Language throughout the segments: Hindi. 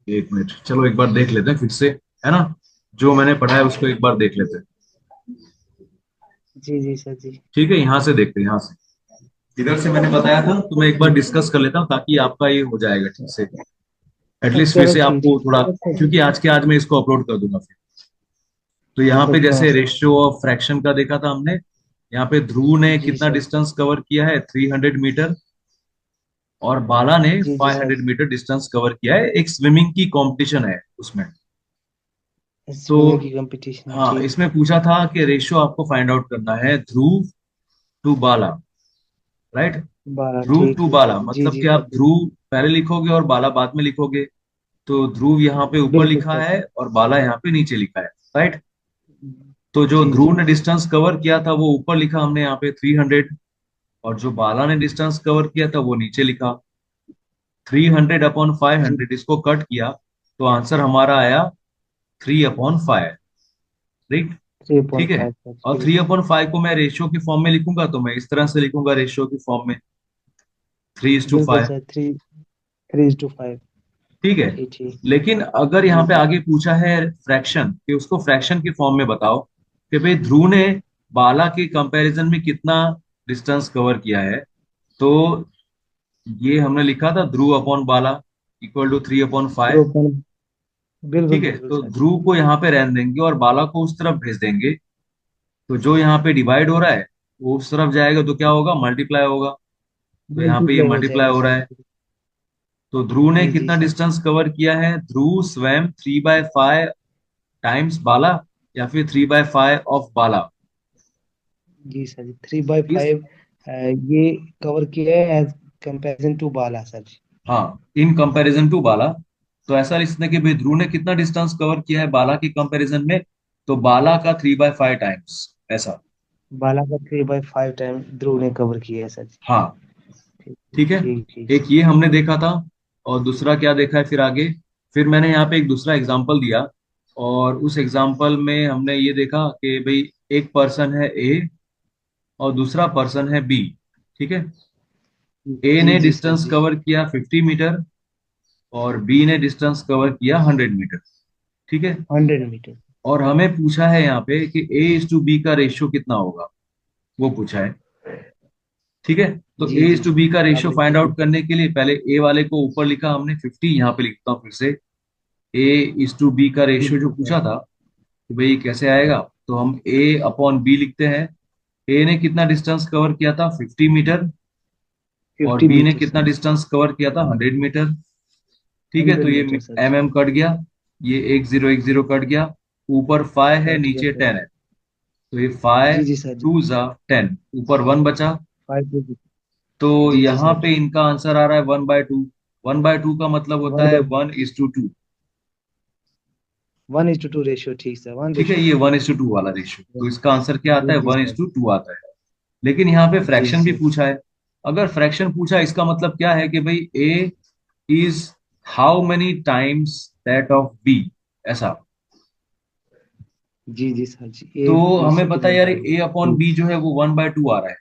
एक मिनट, चलो एक बार देख लेते हैं फिर से, है ना? जो मैंने पढ़ा है उसको एक बार देख लेते हैं। जी जी सर जी। ठीक है, यहाँ से देखते हैं, यहाँ से इधर से मैंने बताया था, तो मैं एक बार डिस्कस कर लेता हूँ ताकि आपका ये हो जाएगा ठीक से। एटलीस्ट फिर चलो से ठीक आपको ठीक थोड़ा, है सर। क्योंकि आज के आज मैं इसको अपलोड कर दूंगा फिर। तो यहाँ पे अच्छा जैसे सर। रेशियो ऑफ फ्रैक्शन का देखा था हमने। यहाँ पे ध्रुव ने जी कितना सर। डिस्टेंस कवर किया है, 300 मीटर। और बाला ने जी जी five sir. Hundred metre distance cover किया है। एक स्विमिंग की कंपटीशन है उसमें। तो स्विमिंग की कंपटीशन है, हाँ, ठीक। इसमें पूछा था कि रेशियो आपको फाइंड आउट करना है ध्रुव टू बाला, राइट? 12, ध्रुव ठीक टू है। बाला जी मतलब जी कि सर आप जी। ध्रुव पहले लिखोगे और बाला बाद में लिखोगे। तो ध्रुव यहाँ पे ऊपर बिल्कुल लिखा सर। है और बाला यहाँ पे नीचे लिखा है, राइट? तो जो जी ध्रुव जी। ने डिस्टेंस कवर किया था वो ऊपर लिखा हमने यहाँ पे 300। और जो बाला ने डिस्टेंस कवर किया था वो नीचे लिखा। 300/500, जी इसको कट किया तो आंसर हमारा आया 3/5, राइट? थ्री ठीक पॉइंट है। फाइव सर, और ठीक। 3/5 को मैं रेशियो की फॉर्म में लिखूंगा तो मैं इस तरह से लिखूंगा रेशियो की फॉर्म में, थ्री इज टू बिल्कुल फाइव सर, 3:5। ठीक है। ठीक ठीक। लेकिन अगर यहाँ जी पे आगे पूछा है फ्रैक्शन, कि उसको फ्रैक्शन की फॉर्म में बताओ कि भाई ध्रुव ने बाला के कंपैरिजन में कितना डिस्टेंस कवर किया है। तो ये हमने लिखा था ध्रुव अपॉन बाला इक्वल टू 3/5। 2 बिल्कुल ठीक है, बिल्कुल तो सर जी। ध्रुव को यहाँ पे रहने देंगे और बाला को उस तरफ भेज देंगे। तो जो यहाँ पे डिवाइड हो रहा है वो उस तरफ जाएगा तो क्या होगा, मल्टीप्लाई होगा। तो यहाँ पे ये मल्टीप्लाई हो मल्टीप्लाई जाएगा हो रहा सर है। जी। तो ध्रुव ने जी जी कितना सर। डिस्टेंस कवर किया है, ध्रुव स्वयं 3/5 टाइम्स बाला, या फिर 3/5 ऑफ बाला। जी सर जी, 3/5। इस ये कवर किया है as comparison to Bala sir ji. हाँ, इन कंपैरिजन टू बाला। तो ऐसा लिखने के भाई ध्रुव ने कितना डिस्टेंस कवर किया है बाला के कंपैरिजन में। तो बाला का 3/5 टाइम्स, ऐसा। बाला का 3/5 टाइम ध्रुव ने कवर किया है सर जी। हाँ, ठीक ठीक है। ठीक ठीक एक सर। ये हमने देखा था। और दूसरा क्या देखा है फिर आगे? फिर मैंने यहाँ पे एक दूसरा एग्जांपल दिया। और उस एग्जांपल में हमने ये देखा कि भाई एक पर्सन है ए और दूसरा पर्सन है बी, ठीक है। ए जी ने जी सर डिस्टेंस जी। कवर किया 50 मीटर और बी ने डिस्टेंस कवर किया 100 मीटर, ठीक है। 100 मीटर। और हमें पूछा है यहाँ पे कि ए इज टू बी का रेशियो कितना होगा, वो पूछा है, ठीक है। तो जी ए जी इज टू सर बी का जी, रेशियो आपने फाइंड बिल्कुल आउट सही। करने के लिए पहले ए वाले को ऊपर लिखा हमने 50, यहाँ पे लिखता हूँ फिर से। ए इज टू बी का रेशियो जो बिल्कुल सर। पूछा था, तो भाई कैसे आएगा? तो हम ए अपॉन बी लिखते हैं। ए ने कितना डिस्टेंस कवर किया था, 50 मीटर। और फिफ्टी बी ने मीटर कितना सर जी। डिस्टेंस कवर किया था, 100 मीटर। ठीक है, तो 100 ये मीटर सर एम जी। एम कट गया। ये एक जीरो कट गया। ऊपर 5 है, कट गया नीचे सर 10 जी। है। तो ये फाइव जी जी सर जी। टू जा 10, ऊपर 1 बचा। 5 तो जी जी यहाँ सर पे जी। इनका आंसर आ रहा है 1/2। 1/2 का मतलब होता वन है बाई 1:2। 1:2 रेशियो, ठीक सर, वन ठीक है, रेशियो ये टू 1:2 वाला रेशियो, तो इसका आंसर क्या आता जी है, जी one sir is to two आता है। लेकिन यहाँ पे जी फ्रैक्शन भी सर। पूछा है। अगर फ्रैक्शन पूछा इसका मतलब क्या है कि भाई A is how many times that of B, ऐसा। जी जी सर जी, ए तो बी से हमें पता है कितना यार टाइम। ए अपॉन बी जो है वो 1/2 आ रहा है।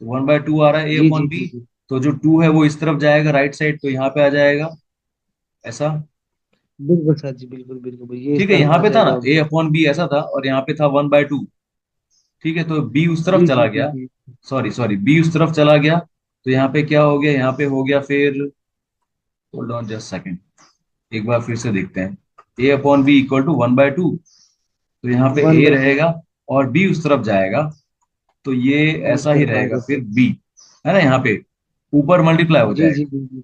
तो 1/2 आ रहा है ए जी अपॉन जी बी। जी जी। तो जो 2 है वो इस तरफ जाएगा राइट साइड, तो यहाँ पे आ जाएगा, ऐसा। बिल्कुल सर जी, बिल्कुल बिल्कुल, ये इस ठीक है, तरफ यहाँ आ पे था जाएगा ना और ए बी। अपॉन बी ऐसा था और यहाँ पे था 1/2। ठीक है, तो बी उस तरफ जी चला जी जी गया। जी। सॉरी सॉरी, बी उस तरफ चला गया। तो यहाँ पे क्या हो गया, यहाँ पे हो गया फिर, होल्ड ऑन जस्ट सेकंड, एक बार फिर से देखते हैं। ए अपॉन बी इक्वल टू 1/2। तो यहाँ पे वन ए बाई टू रहेगा और बी उस तरफ जाएगा। तो ये उस ऐसा ही तरफ आ रहेगा गया फिर सर। बी, है ना, यहाँ पे ऊपर मल्टीप्लाई हो जी जी जाएगा। जी जी।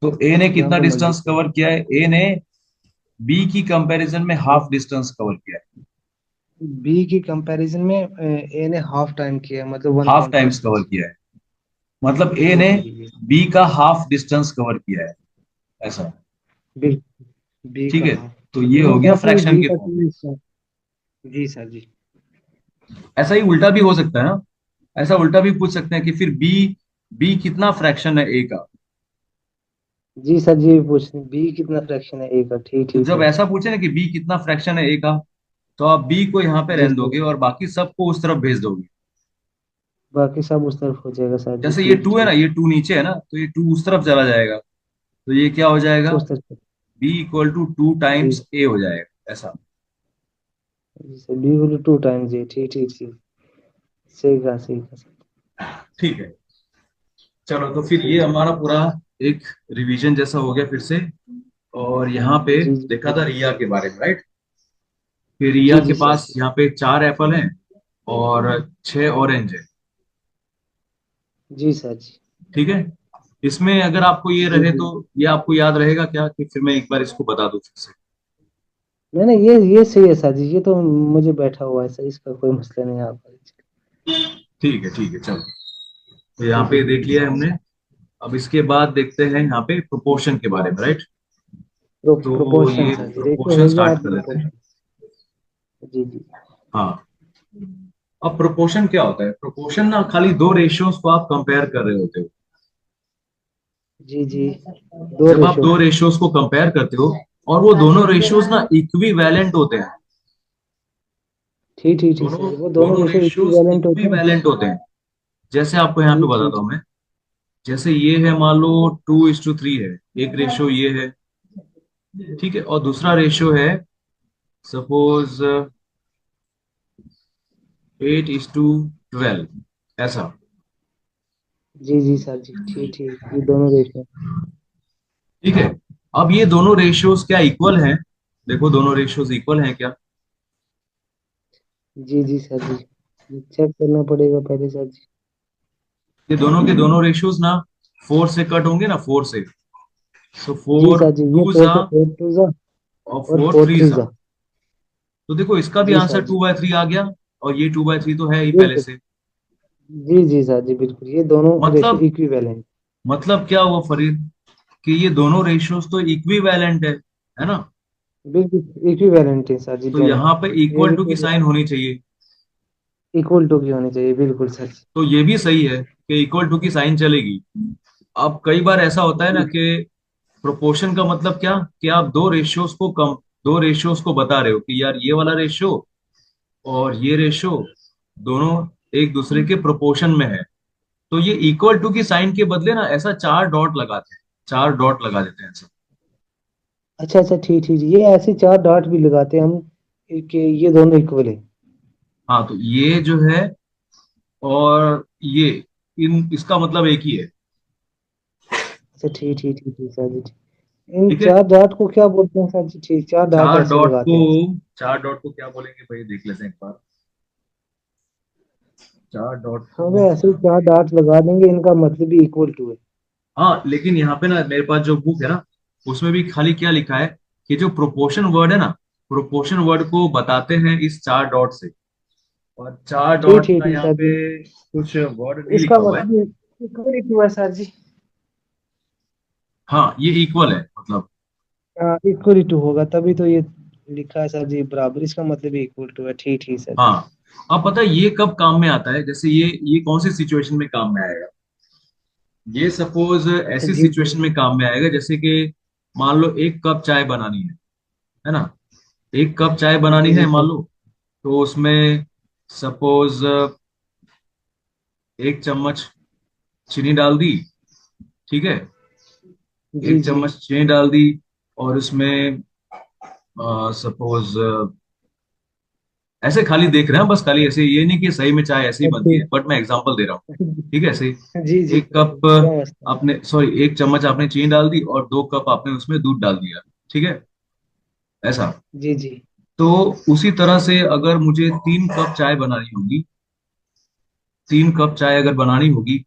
तो ए ने यहाँ कितना पे डिस्टेंस मल्टीप्लाई। कवर किया है, ए ने बी की कंपैरिजन में हाफ डिस्टेंस कवर किया है। बी की कंपैरिजन में ए ने हाफ टाइम किया, मतलब one half point five times sir cover जी। किया है, मतलब ए जी ने जी जी जी। बी का हाफ डिस्टेंस कवर किया है, ऐसा। बिल्कुल। बी ठीक का है, हाफ। तो ये हो मीन्स गया एक्चुअली फ्रैक्शन बी के का फॉर्म में। 2 जी सर जी। ऐसा ही उल्टा भी हो सकता है ना। ऐसा उल्टा भी पूछ सकते हैं कि फिर बी, बी कितना फ्रैक्शन है ए का। जी सर जी, पूछ बी कितना फ्रैक्शन है ए का, ठीक तो ठीक जब सर जी। ऐसा पूछे ना कि बी कितना फ्रैक्शन है ए का, तो आप बी को यहाँ पे जी रहने सर। दोगे और बाकी सबको उस तरफ भेज दोगे। बाकी सब उस तरफ हो जाएगा सर जी, जैसे ये ठीक 2 है ना, ठीक। ये 2 नीचे है ना, तो ये 2 उस तरफ चला जाएगा। तो ये क्या हो जाएगा, उस तरफ। बी इक्वल टू टू जी टाइम्स ए हो जाएगा ऐसा। जी सर, बी बोलो 2 टाइम्स जी, ठीक ठीक ठीक, सही कहा सही कहा सर। ठीक है। चलो तो फिर ये ठीक है। हमारा पूरा एक रिवीजन जैसा हो गया फिर से। और यहाँ पे जी जी देखा जी था रिया के बारे में, राइट? फिर रिया जी के जी सर पास जी यहाँ पे 4 एप्पल हैं और 6 ऑरेंज है। जी सर जी ठीक है। इसमें अगर आपको ये जी रहे जी। तो ये आपको याद रहेगा क्या, कि फिर मैं एक बार इसको बता दूं फिर से? नहीं नहीं, ये सही है सर जी, ये तो मुझे बैठा हुआ है सर, इसका कोई मसला नहीं है आप। ठीक है चलो। तो यहाँ जी जी पे जी देख लिया है हमने। अब इसके बाद देखते हैं यहाँ पे प्रोपोर्शन के बारे में, राइट? तो प्रोपोर्शन ये सर जी, रेशियो प्रोपोर्शन हो गया, स्टार्ट अब कर देते हैं। प्रोपोर्शन। जी जी हाँ। अब प्रोपोर्शन क्या होता है? प्रोपोर्शन ना खाली दो रेशियोज को आप कंपेयर कर रहे होते हो। जी जी, दो जब आप रेशो। दो रेशियोज को कंपेयर करते हो और वो दोनों रेशियोज ना इक्विवेलेंट होते हैं। ठीक ठीक ठीक दोनों सर, वो दोनों दोनों रेशो रेशियोज इक्विवेलेंट होते हैं। इक्विवेलेंट होते हैं। जैसे आपको यहाँ पे जी ठीक बताता हूँ ठीक। मैं। जैसे ये है, मान लो 2:3 है। एक रेशियो ये है। ठीक है। और दूसरा रेशियो है, सपोज 8:12 ऐसा। जी जी सर जी, ठीक ठीक, ये दोनों रेशो। ठीक है। अब ये दोनों रेशियोज क्या इक्वल हैं? देखो दोनों रेशियोज इक्वल हैं क्या? जी जी सर जी, चेक करना पड़ेगा पहले सर जी। ये दोनों के दोनों रेशियोज ना 4 से कट होंगे ना, 4 से। सो जी फोर सर जी, ये टू फोर जा से 4 2 जा, और और फोर 4 थ्री 3 जा। जा। तो देखो इसका भी जी आंसर सर जी, 2/3 आ गया। और ये 2/3 तो है ही ये पहले तो, से। जी जी सर जी, बिल्कुल ये दोनों रेशो मतलब इक्विवेलेंट। मतलब क्या हुआ फरीद, कि ये दोनों रेशियोज तो इक्विवेलेंट है ना? बिल्कुल इक्विवेलेंट है सर जी तो दोनों। यहाँ पे ये इक्वल भी टू की तो साइन होनी चाहिए। इक्वल टू की होनी चाहिए, बिल्कुल सर जी। तो ये भी सही है कि इक्वल टू की साइन चलेगी। अब कई बार ऐसा होता है ना जी कि प्रोपोर्शन का मतलब क्या, कि आप दो रेशियोज को बता रहे हो कि यार ये वाला रेशियो और ये रेशियो दोनों एक दूसरे के प्रोपोर्शन में है। तो ये इक्वल टू की साइन के बदले ना ऐसा 4 डॉट लगाते हैं। 4 डॉट लगा देते हैं ऐसा। अच्छा अच्छा, ठीक ठीक, ये ऐसे 4 डॉट भी लगाते हैं हम कि ये दोनों इक्वल है। हाँ तो ये जो है और ये, इन इसका मतलब एक ही है। अच्छा ठीक ठीक ठीक ठीक सर जी, ठीक। इन ठीक है। 4 डॉट को क्या बोलते हैं सर जी? ठीक, 4 डॉट चार ऐसे डॉट को लगाते हैं। 4 डॉट को क्या बोलेंगे भाई, देख लेते हैं एक बार। 4 डॉट हम को ऐसे ही यहाँ चार पे। डॉट लगा देंगे, इनका मतलब भी इक्वल टू है। हाँ लेकिन यहाँ पे ना मेरे पास जो बुक है ना, उसमें भी खाली क्या लिखा है, कि जो प्रोपोर्शन वर्ड है ना, प्रोपोर्शन वर्ड को बताते हैं इस 4 डॉट से। और चार ठीक डॉट ठीक का ठीक यहाँ सर जी, पे कुछ वर्ड नहीं इसका लिखा हुआ है। मतलब इक्वल टू है सर जी। हाँ ये इक्वल है मतलब। हाँ, इक्वल टू होगा तभी तो ये लिखा है सर जी बराबर, इसका मतलब भी इक्वल टू है, ठीक ठीक सर जी। हाँ। अब पता है ये कब काम में आता है? जैसे ये कौन सी सिचुएशन में काम में आएगा? ये सपोज अच्छा ऐसी जी सिचुएशन में काम में आएगा जैसे कि मान लो 1 कप चाय बनानी है ना? 1 कप चाय बनानी जी है जी मान सर। लो। तो उसमें सपोज 1 चम्मच चीनी डाल दी। ठीक है। जी एक जी चम्मच चीनी डाल दी। और उसमें सपोज ऐसे खाली देख रहे हैं बस, खाली ऐसे, ये नहीं कि सही में चाय ऐसे ही बनती है, अच्छा। बट मैं एग्जांपल दे रहा हूँ। ठीक है ऐसे ही। जी जी एक सर जी, कप क्या मस्त। आपने, सॉरी, 1 चम्मच आपने चीनी डाल दी और 2 कप आपने उसमें दूध डाल दिया। ठीक है। ऐसा। जी जी तो उसी तरह से अगर मुझे 3 कप चाय बनानी होगी, 3 कप चाय अगर बनानी होगी,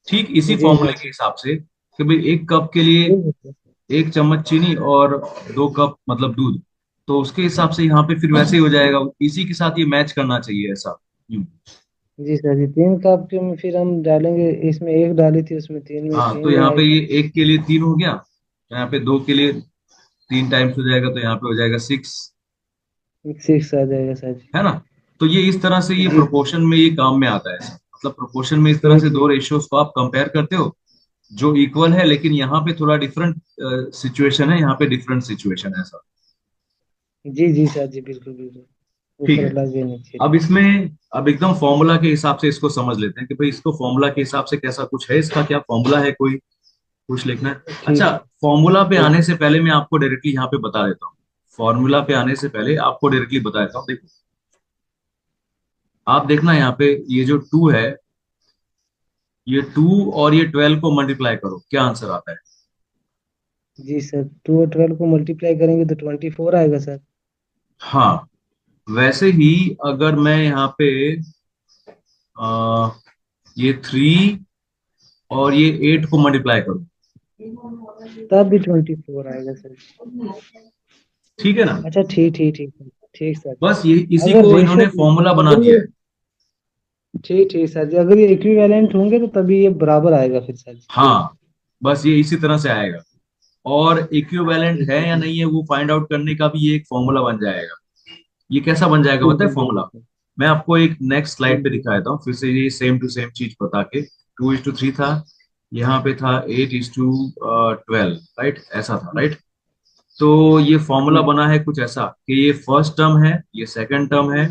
ठीक इसी जी फॉर्मूले सर के जी, हिसाब से, कि भाई 1 कप के लिए ठीक है सर। 1 चम्मच चीनी और 2 कप मतलब दूध। तो उसके हिसाब से यहाँ पे फिर वैसे ही हो जाएगा, इसी के साथ ये मैच करना चाहिए ऐसा। यूं। जी सर जी, 3 कप के में फिर हम डालेंगे, इसमें एक डाली थी, उसमें तीन में हाँ तीन तो में यहाँ पे आएगी। ये 1 के लिए 3 हो गया, तो यहाँ पे 2 के लिए 3 टाइम्स हो जाएगा, तो यहाँ पे हो जाएगा 6। 6 आ जाएगा सर जी। है ना? तो ये इस तरह से ये जी जी, प्रोपोर्शन में ये काम में आता है ऐसा। मतलब प्रोपोर्शन में इस तरह ठीक से दो ठीक। रेशियोज को आप कंपेयर करते हो जो इक्वल है, लेकिन यहाँ पे थोड़ा डिफरेंट सिचुएशन है, यहाँ पे डिफरेंट सिचुएशन है ऐसा। जी जी सर जी, बिल्कुल बिल्कुल, ठीक ऊपर है। अलग है नीचे। अब इसमें अब एकदम फॉर्मूला के हिसाब से इसको समझ लेते हैं कि भाई इसको फॉर्मूला के हिसाब से कैसा कुछ है, इसका क्या फॉर्मूला है कोई? कुछ लिखना है। ठीक अच्छा, ठीक फॉर्मूला पे ठीक। आने से पहले मैं आपको डायरेक्टली यहाँ पे बता देता हूँ। फॉर्मूला पे आने से पहले आपको डायरेक्टली बता देता हूँ। देखो, आप देखना यहाँ पे, ये जो टू है, ये टू और ये 12 को मल्टीप्लाई करो, क्या आंसर आता है? जी सर, 2 और 12 को मल्टीप्लाई करेंगे तो 24 आएगा सर। हाँ, वैसे ही अगर मैं यहाँ पे आ, ये थ्री और ये 8 को मल्टीप्लाई करूँ, तब भी 24 आएगा सर। ठीक है ना? अच्छा ठीक ठीक ठीक सर। ठीक सर। बस ये इसी अगर को रेशो, इन्होंने फॉर्मूला बना अगर दिया ये, है। ठीक ठीक सर जी, अगर ये इक्विवेलेंट होंगे तो तभी ये बराबर आएगा फिर सर जी। हाँ, बस ये इसी तरह से आएगा। और इक्विवेलेंट ठीक है है या ठीक। नहीं है वो फाइंड आउट करने का भी ये एक फॉर्मूला बन जाएगा। ये कैसा बन जाएगा बताए बिल्कुल फॉर्मूला? बिल्कुल मैं आपको एक नेक्स्ट स्लाइड पे बिल्कुल। दिखा देता हूँ फिर से, ये सेम टू सेम चीज बता के। 2:3 था, यहाँ पे था 8:12, राइट, ऐसा था, राइट। तो ये फॉर्मूला जी बना है कुछ ऐसा कि ये फर्स्ट टर्म है, ये सेकंड टर्म है,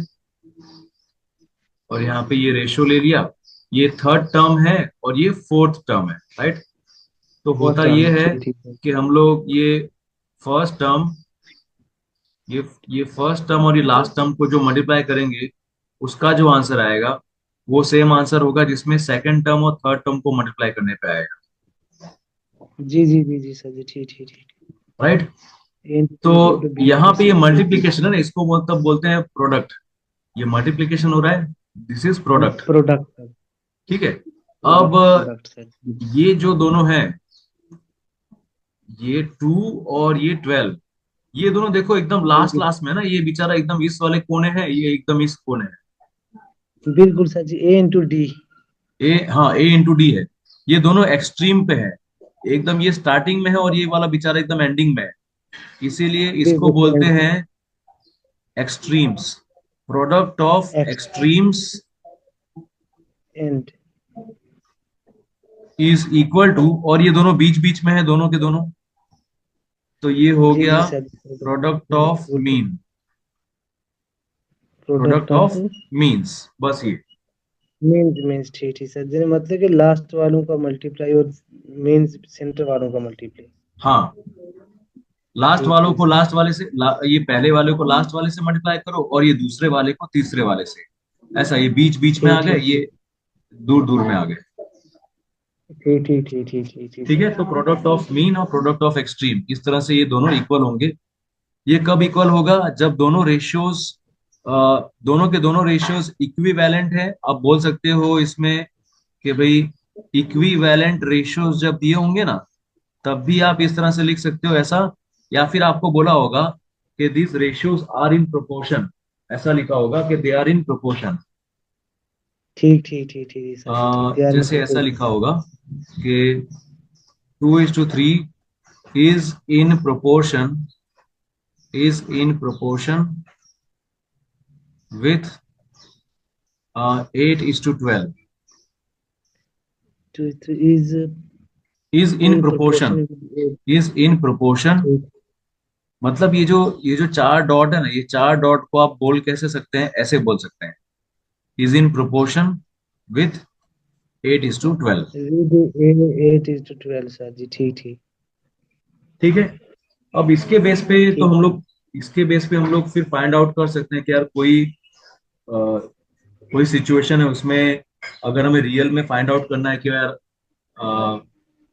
और यहाँ पे ये रेशियो ले लिया, ये थर्ड टर्म है, और ये फोर्थ टर्म है, राइट। तो फोर्थ होता टर्म ये है, है ठीक ठीक है। कि हम लोग ये फर्स्ट टर्म, ये फर्स्ट टर्म और ये लास्ट टर्म को जो मल्टीप्लाई करेंगे, उसका जो आंसर आएगा वो सेम आंसर होगा जिसमें सेकंड टर्म और थर्ड टर्म को मल्टीप्लाई करने पे आएगा, जी जी जी जी सर जी, ठीक ठीक ठीक। राइट। ए तो इक्वल टू बी यहाँ इक्वल पे ये सी, ठीक ठीक। मल्टीप्लीकेशन है ना, इसको मतलब बोलते हैं प्रोडक्ट। ये मल्टीप्लीकेशन हो रहा है, this is product, product sir. ठीक है। अब प्रोडक्ट प्रोडक्ट सर। ये जो दोनों हैं, ये टू और ये 12, ये दोनों देखो एकदम लास्ट बिल्कुल लास्ट में है ना, ये बेचारा एकदम इस वाले कोने है, ये एकदम इस कोने है। बिल्कुल सर जी, A × D। ए, हाँ, A × D है। ये दोनों एक्सट्रीम पे है, एकदम ये स्टार्टिंग में है और ये वाला बेचारा एकदम एंडिंग में है। इसीलिए इसको बिल्कुल बोलते सर। हैं extremes, product of x extremes and. Is equal to, और ये दोनों बीच बीच में है, दोनों के दोनों, तो ये हो जी गया जी sir. Product of mean, product product of of means, बस ये। मीन्स मीन्स, ठीक ठीक सर जी, मतलब कि लास्ट वालों का मल्टीप्लाई और मीन्स सेंटर वालों का मल्टीप्लाई। हाँ, लास्ट ठीक वालों ठीक को सर। लास्ट वाले से ये पहले वाले को लास्ट वाले से मल्टीप्लाई करो, और ये दूसरे वाले को तीसरे वाले से, ऐसा, ये बीच बीच में आ ठीक गए, ठीक ये दूर दूर में आ गए। ठीक ठीक ठीक ठीक ठीक ठीक ठीक सर। है, तो प्रोडक्ट ऑफ मीन और प्रोडक्ट ऑफ एक्सट्रीम, इस तरह से ये दोनों इक्वल होंगे। ये कब इक्वल होगा? जब दोनों रेशियोज, दोनों के दोनों रेशियोज इक्विवेलेंट है। आप बोल सकते हो इसमें कि भाई इक्विवेलेंट रेशियोज जब दिए होंगे ना, तब भी आप इस तरह से लिख सकते हो ऐसा। या फिर आपको बोला होगा कि this ratios are in proportion, ऐसा लिखा होगा कि दे आर इन प्रोपोर्शन। ठीक ठीक ठीक ठीक सर जी, ठीक, दे आर इन जैसे ऐसा लिखा होगा कि 2:3 is in proportion, is in proportion with 8:12, two is is in in proportion, proportion. is in proportion। ठीक। मतलब ये जो चार डॉट है ना, ये चार डॉट को आप बोल कैसे सकते हैं, ऐसे बोल सकते हैं, is in proportion with 8:12। 8:12 sir जी, ठीक ठीक। ठीक है। अब इसके बेस पे तो ठीक हम लोग, इसके बेस पे हम लोग फिर फाइंड आउट कर सकते हैं कि यार कोई सिचुएशन है उसमें, अगर हमें रियल में फाइंड आउट करना है कि यार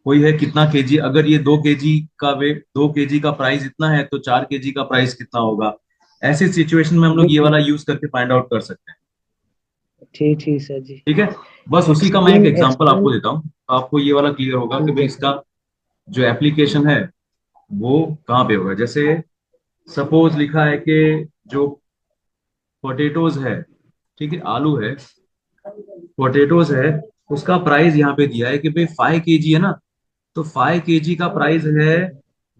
कोई है कितना केजी, अगर ये 2 केजी का वेट, 2 केजी का प्राइस इतना है, तो 4 केजी का प्राइस कितना होगा। ऐसी सिचुएशन में हम लोग ये बिल्कुल। वाला यूज करके फाइंड आउट कर सकते हैं। ठीक ठीक सर जी। ठीक है, बस उसी का मैं एक एक्सट्रीम एग्जांपल आपको एक्सट्रीम। देता हूँ, तो आपको ये वाला क्लियर होगा कि ठीक भाई है इसका सर। जो एप्लीकेशन है वो कहाँ पे होगा। जैसे सपोज लिखा है कि जो पोटेटोज है, ठीक है, आलू है, पोटेटोज है, उसका प्राइस यहाँ पे दिया है कि भाई 5 केजी है ना, तो 5 केजी का प्राइस है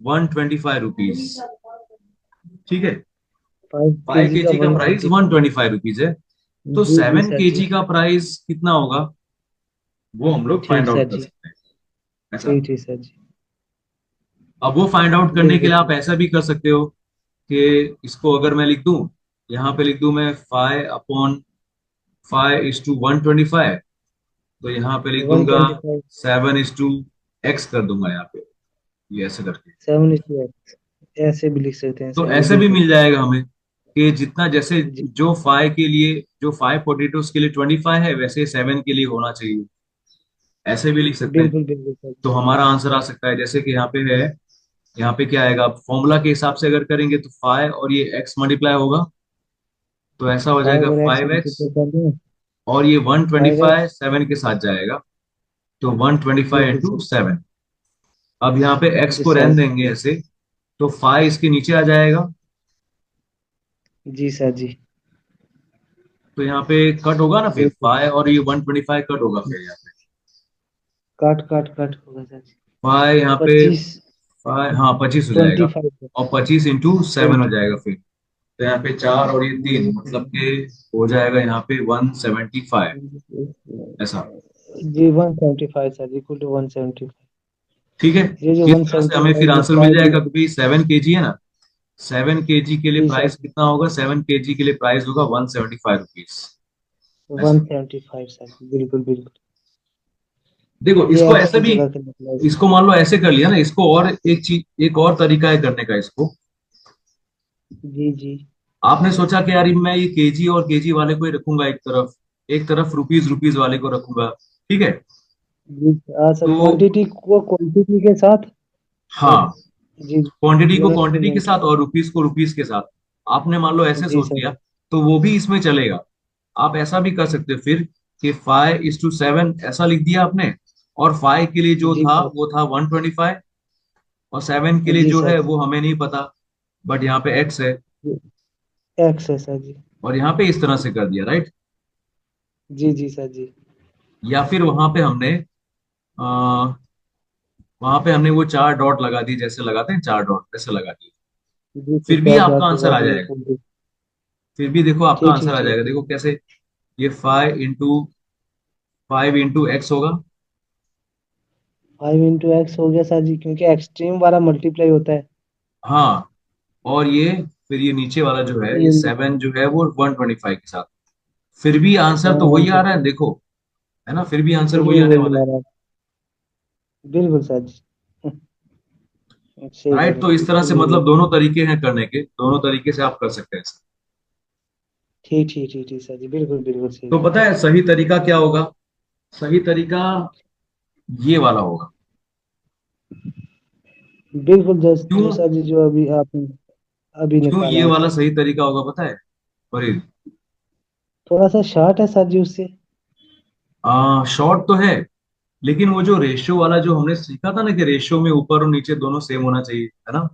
125 रुपीज, ठीक है। फाइव फाइव केजी का केजी का वन प्राइस ट्वेंटी 125 रुपीज है, तो जी जी सेवन सर जी। केजी का प्राइस कितना होगा, वो हम लोग ठीक फाइंड सर आउट कर जी। सकते हैं, ऐसा। ठीक ठीक सर जी। अब वो फाइंड आउट करने के बिल्कुल लिए आप ठीक। ऐसा भी कर सकते हो कि इसको अगर मैं लिख दूं, यहाँ पे लिख दूं मैं 5/5 is to 125, तो यहाँ पे लिख वन दूंगा ट्वेंटी फाइव 7:2, एक्स कर दूंगा यहाँ पे, ये ऐसे करके। 7:x, ऐसे भी लिख सकते हैं तो सर जी, ऐसे भी बिल्कुल। मिल जाएगा हमें कि जितना जैसे जी जो फाइव के लिए, जो फाइव पोटेटोज के लिए 25 है, वैसे सेवन के लिए होना चाहिए, ऐसे भी लिख सकते हैं। बिल्कुल बिल्कुल सर तो जी। हमारा आंसर आ सकता है जैसे कि यहाँ पे है, यहाँ पे क्या आएगा फॉर्मूला के हिसाब से अगर करेंगे तो फाइव और ये एक्स मल्टीप्लाई होगा, तो ऐसा हो जाएगा 5 और x 5x, मल्टीप्लाई कर दें। और ये one twenty 5x, five seven के साथ जाएगा, तो 125 बिल्कुल इंटू सर। सेवन। अब यहाँ पे एक्स जी को सर। रहने देंगे ऐसे, तो फाइव इसके नीचे आ जाएगा, जी सर जी। तो यहाँ पे कट होगा ना, फिर बिल्कुल। फाइव और ये 125 कट होगा, फिर यहाँ पे काट काट काट होगा सर जी। फाइव यहाँ पे, 25, फाइव हाँ 25 हो जाएगा, 25, और 25 इंटू सेवन हो 20। जाएगा फिर। तो यहाँ पे चार और ये तीन, मतलब कि हो जाएगा यहाँ पे 175, ऐसा। जी 175 सर, इक्वल टू 175। ठीक है, ये जो इस वन तरह से सेवेंटी हमें फिर फाइव जो आंसर मिल प्राइस जाएगा है। कि भाई 7 kg है ना, 7 kg के लिए जी सर प्राइस जी। कितना होगा, 7 kg के लिए प्राइस होगा 175 रुपीज, ऐसा। 175 सर, बिल्कुल बिल्कुल। देखो ये इसको एक्स ऐसे की भी, जगह पे निकला है सर। इसको मान लो ऐसे कर लिया ना, इसको और एक चीज, एक और तरीका है करने का इसको। जी जी। आपने सोचा कि यार मैं ये केजी और केजी वाले को ही रखूंगा एक तरफ, एक तरफ रुपीज रुपीज वाले को रखूंगा, ठीक है। जी हाँ सर, तो क्वांटिटी को क्वांटिटी के साथ। और हाँ, जी जी, क्वांटिटी को यूनिट टू क्वांटिटी के यूनिट। साथ और रुपीज को रुपीज के साथ, आपने मान लो ऐसे जी सोच सर लिया, जी। तो वो भी इसमें चलेगा। आप ऐसा भी कर सकते हो फिर कि 5:7 ऐसा लिख दिया आपने, और फाइव के लिए जो जी था सर। वो था 125, और सेवन के लिए जी जो सर है जी। वो हमें नहीं पता, बट यहाँ पे एक्स है, एक्स है सर जी। और यहाँ पे इस तरह से कर दिया, राइट। जी जी सर जी। या फिर वहां पे हमने आ, वहां पे हमने वो चार डॉट लगा दिए, जैसे लगाते हैं चार डॉट वैसे लगा दिए, जी सर, फिर भी चार आपका डॉट आंसर लगा आ दिए, जाएगा। Equal to. फिर भी देखो आपका ठीक आंसर ठीक आ ठीक। जाएगा, देखो कैसे, ये 5 इंटू एक्स होगा। 5 into x हो गया सर जी, क्योंकि एक्सट्रीम वाला मल्टीप्लाई होता है। हाँ, और ये फिर ये नीचे वाला जो है, ये ये सेवन जो है वो 125 के साथ, फिर भी आंसर हाँ तो वन वही आ रहा है, सेवन। देखो, है ना, फिर भी आंसर फिर वही भी आने वही वाला है। आ रहा है। बिल्कुल सर जी। सही राइट, बोल तो रहे हैं, इस तरह बिल्कुल से वही मतलब है। दोनों तरीके हैं करने के, दोनों तरीके से आप कर सकते हैं। ठीक ठीक ठीक ठीक सर जी, बिल्कुल बिल्कुल सही तो है। पता है सही तरीका क्या होगा, सही तरीका ये वाला होगा। बिल्कुल, जस्ट क्यों, जो सर जी जो अभी आपने अभी क्यों निकाला ये वाला आंसर। सही तरीका होगा पता है फरीद? थोड़ा सा शॉर्ट है सर जी उससे। शॉर्ट तो है, लेकिन वो जो रेशियो वाला जो हमने सीखा था ना, कि रेशियो में ऊपर और नीचे दोनों सेम होना चाहिए, है ना।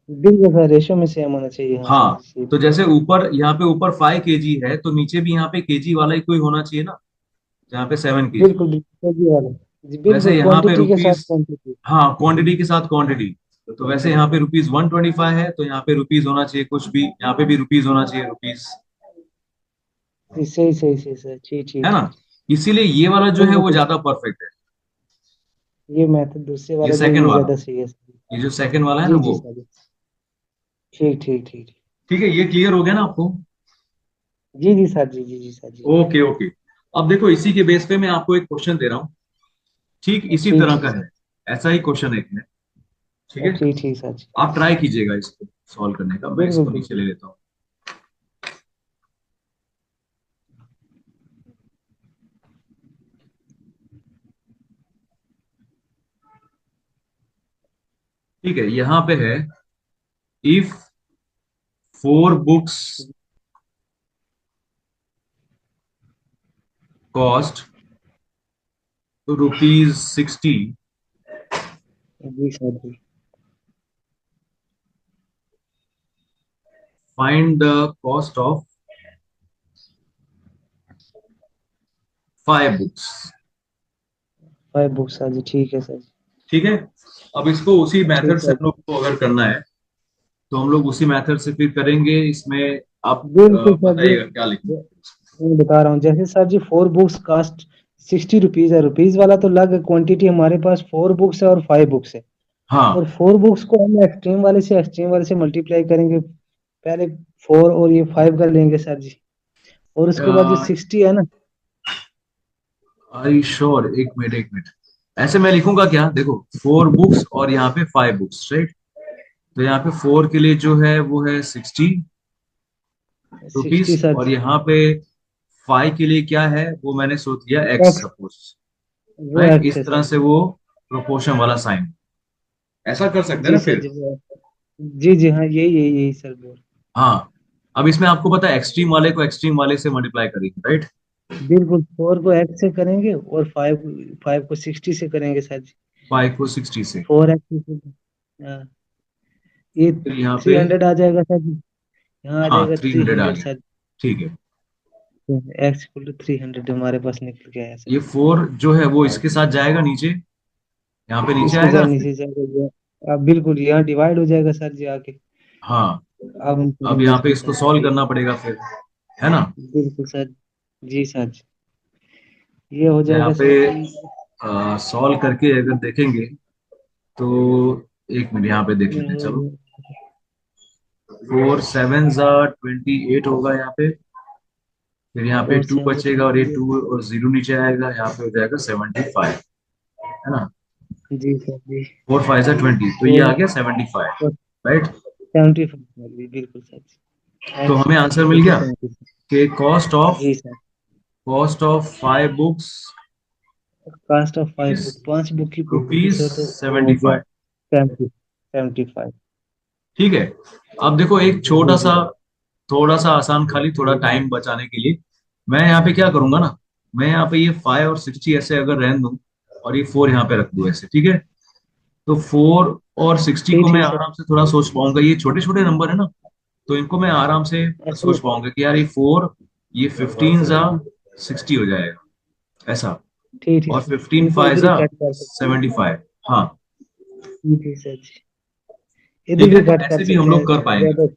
बिल्कुल सर, रेशो में सेम होना चाहिए, हाँ सर हाँ, जी, सही तो बोल रहे जैसे ऊपर यहाँ पे ऊपर 5 kg है, तो नीचे भी यहाँ पे केजी वाला ही कोई होना चाहिए ना, जहाँ पे सेवन हैं। केजी बिल्कुल बिल्कुल सर जी वाला। जी वैसे बिल्कुल, यहाँ पे क्वांटिटी के साथ रुपीज, क्वांटिटी। हाँ क्वांटिटी के साथ क्वांटिटी, तो वैसे यहाँ पे रुपीज 125 है, तो यहाँ पे रुपीज होना चाहिए कुछ भी, यहाँ पे भी रुपीज होना चाहिए रुपीज, जी सही सही सही सर, ठीक है ठीक ना। ठीक। इसीलिए ये वाला जो है बिल्कुल वो बिल्कुल। ज्यादा परफेक्ट है, ये मैथड दूसरे ये वाला जो सेकंड ये वाला, ज्यादा सही है सर जी। ये जो सेकंड वाला है ना जी जी वो। सर जी। ठीक ठीक ठीक ठीक। ठीक है, ये क्लियर हो गया ना आपको? जी जी सर जी, जी जी सर जी। Okay okay. अब देखो इसी के बेस पे मैं आपको एक क्वेश्चन दे रहा हूँ, ठीक इसी ठीक तरह ठीक का सर। है, ऐसा ही क्वेश्चन एक है, ठीक है। ठीक ठीक सर जी। आप ट्राई कीजिएगा इसको सॉल्व करने का, मैं बिल्कुल इसको नीचे बिल्कुल। ले लेता हूँ। ठीक है, यहाँ पे है, इफ फोर बुक्स कॉस्ट ₹60, जी सर जी। Find the cost of 5 books. 5 book sir जी, ठीक है सर जी। ठीक है, अब इसको उसी मेथड ठीक से सर हम लोग को अगर करना है, तो हम लोग उसी मेथड से फिर करेंगे इसमें। आप बिल्कुल सर जी। बताइएगा क्या लिखेंगे। मैं बता रहा हूँ, जैसे सर जी 4 बुक्स कास्ट 60 रुपीज है, रुपीज वाला तो लग क्वांटिटी, हमारे पास 4 बुक्स है और 5 बुक्स है। हाँ, और 4 बुक्स को हम एक्सट्रीम वाले से मल्टीप्लाई करेंगे। पहले 4 और ये 5 कर लेंगे सर जी। और उसके बाद जो 60 है ना। आई श्योर, एक मिनट एक मिनट, ऐसे मैं लिखूंगा क्या, देखो 4 बुक्स और यहाँ पे 5 बुक्स, राइट। तो यहाँ पे 4 के लिए जो है वो है 60 रुपीज, 60 सर और जी। यहाँ पे 5 के लिए क्या है वो मैंने सोच दिया एक्स एक्स, सपोज, वो राइट। एक्स इस है तरह सर से जी। वो प्रोपोर्शन वाला साइन, ऐसा कर सकते हैं जी ना सर फिर। जी, वो जी जी हाँ, यही यही यही सर बोल। हाँ, अब इसमें आपको पता है एक्सट्रीम वाले को एक्सट्रीम वाले से मल्टीप्लाई करेंगे, राइट। बिल्कुल, 4 को एक्स से करेंगे और 5 को 60 से करेंगे सर जी। 5 को 60 से, 4 एक्स, हाँ, ये फिर यहाँ थ्री पे, हंड्रेड आ जाएगा सर जी। यहाँ आ हाँ जाएगा 300 आ 300 गया, सर। ठीक है। एक्स इक्वल टू 300 हमारे पास निकल गया है सर। ये 4 जो है वो इसके साथ जाएगा नीचे, यहाँ पे नीचे इसके आएगा साथ ना फिर। नीचे जाएगा ये। अब बिल्कुल यहाँ डिवाइड हो जाएगा सर जी आके। हाँ, अब हम अब करेंगे यहाँ पे इसको इसको सर सॉल्व जी। करना पड़ेगा फिर, है ना। बिल्कुल सर। जी सर जी, ये हो तो यहाँ जाएगा पे सर जी। सॉल्व करके अगर देखेंगे तो, एक मिनट यहाँ पे देख लेते हैं चलो। 4 7 ज़ा 28 होगा यहाँ पे, फिर यहाँ पे फोर 2 सेवन बचेगा और ये 2 और 0 नीचे आएगा, यहाँ पे हो जाएगा 75, है ना। जी सर जी। 4 5 ज़ा 20, तो ये आ फोर गया 75, राइट। 75, बिल्कुल सर जी। तो एक्स हमें आंसर इक्वल मिल टू गया 70। कि जी sir. Cost of 5 books cost of 5 is book, 5 book की रुपीज बुक्स है तो वो हो सेवेंटी गया फाइव 75। ठीक है। अब देखो एक छोटा जी सा, जी। थोड़ा सा आसान, खाली थोड़ा टाइम बचाने के लिए मैं यहाँ पे क्या करूंगा ना, मैं यहाँ पे ये 5 और 60 ऐसे अगर रहने दूं, और ये 4 यहाँ पे रख दूं ऐसे, ठीक है। तो 4 और 60 को ठीक मैं ठीक सर। आराम से थोड़ा सोच पाऊंगा, ये छोटे छोटे नंबर है ना, तो इनको मैं आराम से अच्छा, सोच पाऊंगा कि यार ये 4, ये 15 ज़ा 60 हो जाएगा, ऐसा। ठीक ठीक और सर, 15 इनको फाइव इधर ही ज़ा कट कर सकते हैं। 75, हाँ। ठीक है सर जी, इधर ठीक भी है, तो कट कर ऐसे भी हम सकते हैं लोग कर पाएंगे। ज्यादा।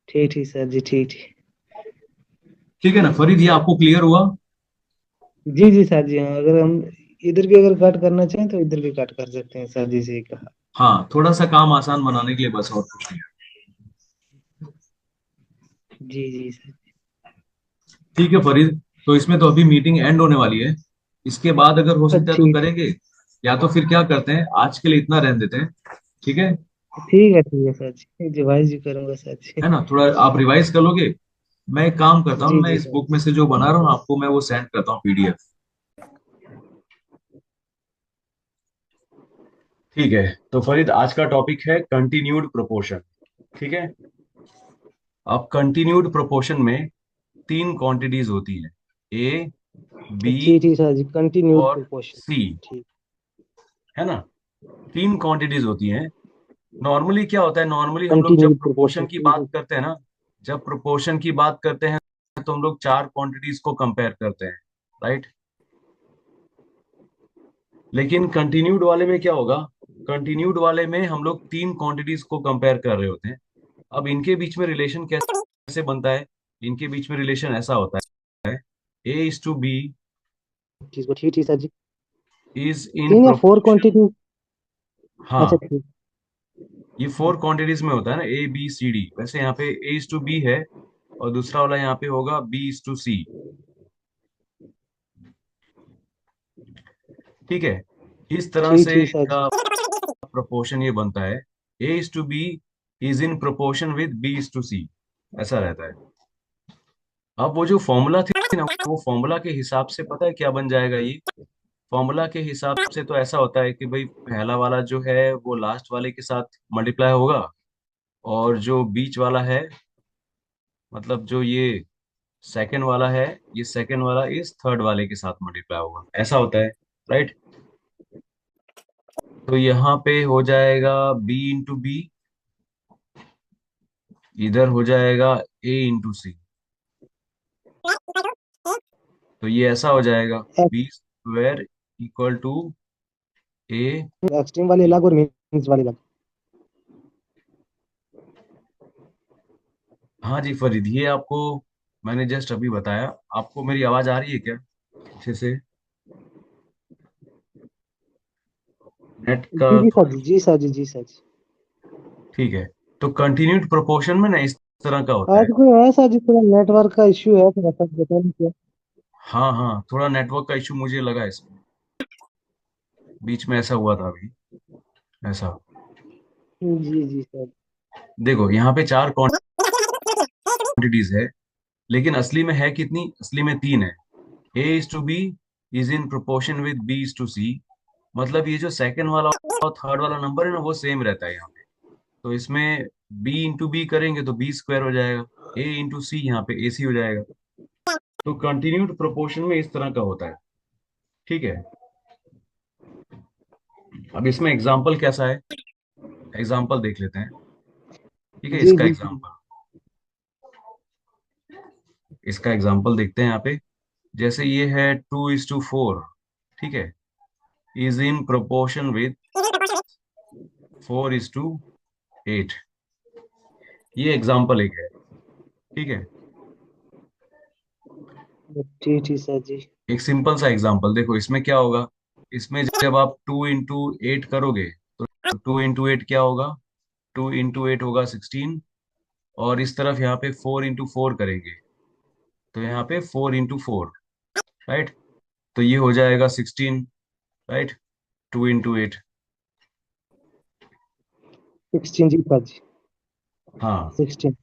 ठीक ठीक सर जी, ठीक ठीक। ठीक है ना फरीद, ये आपको क्लियर हुआ। जी जी सर जी हाँ, अगर हम इधर भी अगर कट करना चाहें तो इधर भी कट कर सकते हैं सर जी से कहा। हाँ, थोड़ा सा काम आसान बनाने के लिए बस, और कुछ नहीं। जी जी सर। ठीक है फरीद, तो इसमें तो अभी मीटिंग एंड होने वाली है, इसके बाद अगर हो सकता है तो ठीक करेंगे, या तो फिर क्या करते हैं आज के लिए इतना रहने देते हैं, ठीक है। ठीक है सर जी, रिवाइज भी करूंगा सर जी। है ना, थोड़ा आप रिवाइज कर लोगे। मैं एक काम करता हूँ, जी मैं जी इस सर। बुक में से जो बना रहा हूँ आपको मैं वो सेंड करता हूँ पीडीएफ। ठीक है, तो फरीद आज का टॉपिक है कंटिन्यूड प्रोपोर्शन, ठीक है। अब कंटिन्यूड प्रोपोर्शन में 3 क्वांटिटीज होती है, ए, बी ठीक ठीक सर जी, कंटिन्यूड और प्रोपोर्शन। सी, ठीक। है ना। 3 क्वांटिटीज होती हैं। नॉर्मली क्या होता है, नॉर्मली हम लोग जब कंटिन्यूड प्रोपोर्शन प्रोपोर्शन, की ठीक बात है। करते हैं ना, जब प्रोपोर्शन की बात करते हैं तो हम लोग 4 क्वांटिटीज को कंपेयर करते हैं, राइट। लेकिन कंटिन्यूड वाले में क्या होगा, कंटिन्यूड वाले में हम लोग 3 क्वांटिटीज को कंपेयर कर रहे होते हैं। अब इनके बीच में रिलेशन कैसे बनता है, इनके बीच में रिलेशन ऐसा होता है, A:B ठीक ठीक ठीक सर जी। इज इन 3 या 4 प्रोपोर्शन, क्वांटिटी। अच्छा हाँ, ठीक। ये 4 क्वांटिटीज में होता है ना, A B C D, वैसे यहाँ पे A:B है, और दूसरा वाला यहाँ पे होगा B:C, ठीक है। इस तरह ठीक से ठीक सर जी। इनका प्रोपोर्शन ये बनता है, A:B is in proportion with B:C, ऐसा रहता है। अब वो जो फॉर्मूला थी ना, वो फॉर्मूला के हिसाब से पता है क्या बन जाएगा ये, फॉर्मूला के हिसाब से तो ऐसा होता है कि भाई पहला वाला जो है वो लास्ट वाले के साथ मल्टीप्लाई होगा, और जो बीच वाला है, मतलब जो ये सेकंड वाला है, ये सेकंड वाला इस थर्ड वाले के साथ मल्टीप्लाई होगा, ऐसा होता है, राइट। तो यहाँ पे हो जाएगा B:B, इधर हो जाएगा A:C, तो ये ऐसा हो जाएगा B² equal to A। Extreme वाले अलग और मीन्स वाले अलग। हाँ जी फरीद, ये आपको मैंने जस्ट अभी बताया। आपको मेरी आवाज आ रही है क्या अच्छे से, नेट का जी जी सर थोड़ा। जी, जी सर जी, जी सर जी। ठीक है, तो कंटिन्यूड प्रोपोर्शन में ना इस तरह का होता है। आज कोई ऐसा जी, थोड़ा नेटवर्क का इश्यू है, थोड़ा सा बता दीजिए। हाँ हाँ, थोड़ा नेटवर्क का इशू मुझे लगा इसमें। बीच में ऐसा हुआ था अभी, ऐसा। जी जी सर। देखो यहाँ पे चार क्वांटिटीज है, लेकिन असली में है कितनी, असली में तीन है। A is to B is in proportion with B is to C. मतलब ये जो सेकंड वाला और थर्ड वाला नंबर है ना, वो सेम रहता है यहाँ पे। तो इसमें बी इंटू बी करेंगे तो बी स्क्वायर हो जाएगा, ए इंटू सी यहाँ पे ए सी हो जाएगा। तो कंटिन्यूड प्रोपोर्शन में इस तरह का होता है। ठीक है, अब इसमें एग्जाम्पल कैसा है, एग्जाम्पल देख लेते हैं। ठीक है, जी इसका जी जी। एग्जाम्पल, इसका एग्जाम्पल देखते हैं यहाँ पे। जैसे ये है 2:4, ठीक है, इज इन प्रोपोर्शन विद 4:8। ये एग्जाम्पल एक है। ठीक है, जी जी सर जी। एक सिंपल सा एग्जाम्पल देखो, इसमें क्या होगा। इसमें जब आप 2:8 करोगे तो 2:8 क्या होगा, 2:8 होगा 16। और इस तरफ यहाँ पे 4:4 करेंगे तो यहाँ पे 4:4, राइट। तो ये हो जाएगा 16, राइट, 2:8। 16 जी सर जी। हाँ, 16।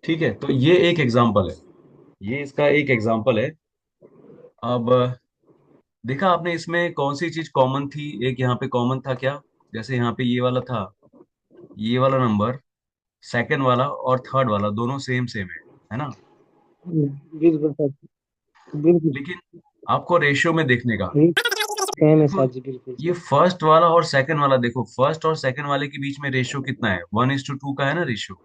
ठीक है, तो ये एक एग्जाम्पल है, ये इसका एक एग्जाम्पल है। अब देखा आपने इसमें कौन सी चीज कॉमन थी, एक यहाँ पे कॉमन था क्या। जैसे यहाँ पे ये वाला था, ये वाला नंबर, सेकंड वाला और थर्ड वाला दोनों सेम सेम है ना। बिल्कुल सर। बिल्कुल। लेकिन आपको रेशियो में देखने का, ये सेम है देखो सर जी, बिल्कुल ये सर। फर्स्ट वाला और सेकंड वाला, देखो फर्स्ट और सेकंड वाले के बीच में रेशियो कितना है, 1:2 का है ना रेशियो।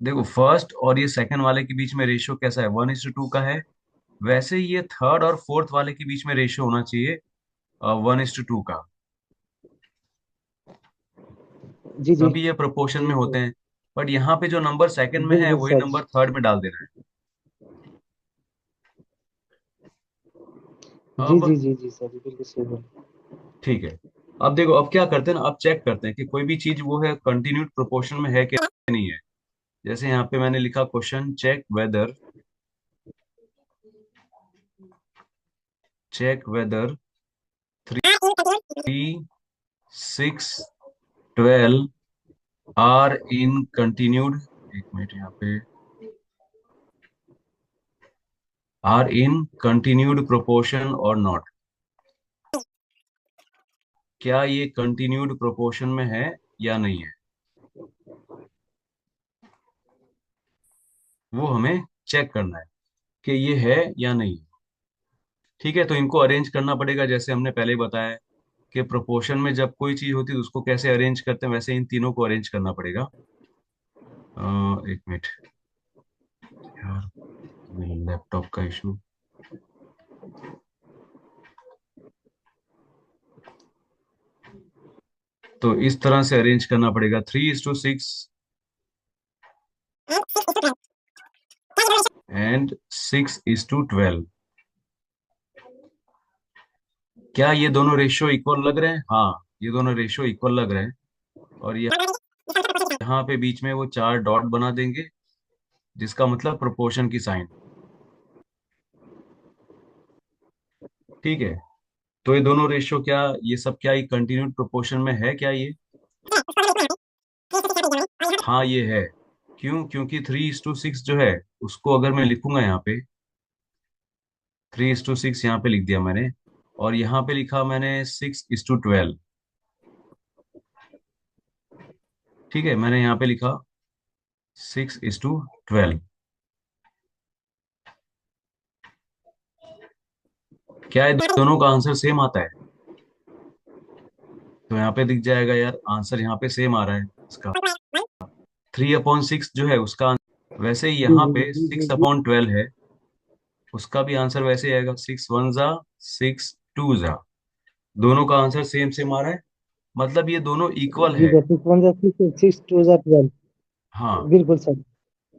देखो फर्स्ट और ये सेकंड वाले के बीच में रेशियो कैसा है, 1:2 का है। वैसे ही ये थर्ड और फोर्थ वाले के बीच में रेशियो होना चाहिए 1:2 का। जी जी। तभी ये प्रोपोर्शन जी में होते सर। हैं। बट यहाँ पे जो नंबर सेकंड में है बिल्कुल वही सर जी। नंबर थर्ड में डाल देना है। जी अब जी जी जी सर जी, बिल्कुल सही बोल। ठीक है, अब देखो अब क्या करते हैं ना, अब चेक करते हैं कि कोई भी चीज वो है कंटिन्यूड प्रोपोर्शन में है कि नहीं है। जैसे यहाँ पे मैंने लिखा question, check whether 3, 6, 12 are in continued, एक मिनट यहाँ पे, आर इन कंटिन्यूड प्रोपोर्शन और नॉट। क्या ये कंटिन्यूड प्रोपोर्शन में है या नहीं है, वो हमें चेक करना है कि ये है या नहीं। ठीक है, तो इनको अरेंज करना पड़ेगा जैसे हमने पहले ही बताया कि प्रोपोर्शन में जब कोई चीज होती है तो उसको कैसे अरेंज करते हैं, वैसे इन तीनों को अरेंज करना पड़ेगा। एक मिनट यार, मेरे लैपटॉप का इशू। तो इस तरह से अरेंज करना पड़ेगा, 3:6 एंड 6:12। क्या ये दोनों रेशियो इक्वल लग रहे हैं, हाँ ये दोनों रेशियो इक्वल लग रहे हैं। और यहाँ पे बीच में वो चार डॉट बना देंगे, जिसका मतलब प्रोपोर्शन की साइन। ठीक है, तो ये दोनों रेशियो क्या, ये सब क्या ये कंटिन्यूड प्रोपोर्शन में है क्या ये, हाँ ये है। क्यों, क्योंकि 3:6 जो है उसको अगर मैं लिखूंगा यहाँ पे, 3:6 यहाँ पे लिख दिया मैंने, और यहाँ पे लिखा मैंने 6:12। ठीक है, मैंने यहाँ पे लिखा 6:12। क्या ये दोनों का आंसर सेम आता है, तो यहाँ पे दिख जाएगा यार, आंसर यहाँ पे सेम आ रहा है इसका, 3/6 जो है उसका वैसे ही जी यहाँ जी पे जी जी सिक्स जी। अपॉन ट्वेल्व है, उसका भी आंसर वैसे ही आएगा, 6 1 जा 6 2 जा। दोनों का आंसर सेम सेम आ रहा है, मतलब ये दोनों इक्वल जी है। सर, 6 1 6 6 2 12। हाँ, बिल्कुल सर।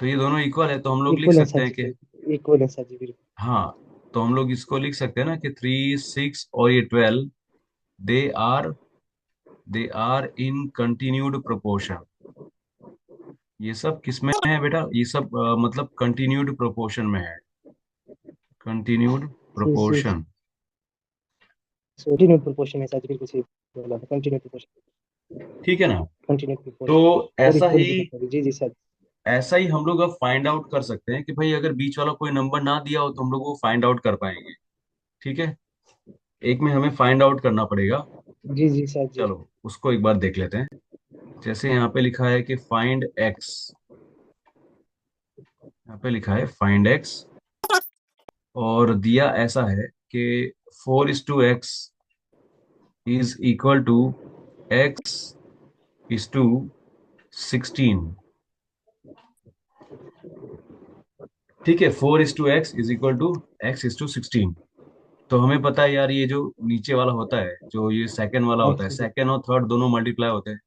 तो ये दोनों इक्वल है, तो हम लोग लिख इक्वल है सकते सर हैं जी, कि, बिल्कुल इक्वल है सर जी, बिल्कुल। हाँ, तो हम लोग इसको लिख सकते हैं ना कि 3 6 और ये 12, they are they are in continued proportion. ये सब किस में है बेटा, ये सब मतलब कंटिन्यूड प्रोपोर्शन में है। कंटिन्यूड सी सी प्रोपोर्शन। कंटिन्यूड प्रोपोर्शन है सर जी, बिल्कुल सही बोला था, कंटिन्यूड प्रोपोर्शन। ठीक है ना। कंटिन्यूड तो प्रोपोर्शन। सॉरी ऐसा भूल ही गया, सॉरी, जी जी सर। ऐसा ही हम लोग अब फाइंड आउट कर सकते हैं कि भाई अगर बीच वाला कोई नंबर ना दिया हो तो हम लोग वो फाइंड आउट कर पाएंगे। ठीक है। एक में हमें फाइंड आउट करना पड़ेगा। जी जी सर जी। चलो उसको एक बार देख लेते हैं। जैसे यहाँ पे लिखा है कि फाइंड एक्स। यहाँ पे लिखा है फाइंड एक्स और दिया ऐसा है कि 4:x is equal to x:16। ठीक है, 4:x is equal to x:16। तो हमें पता है यार, ये जो नीचे वाला होता है, जो ये सेकंड वाला होता है, एक्स। सेकंड और थर्ड दोनों मल्टीप्लाई होते हैं।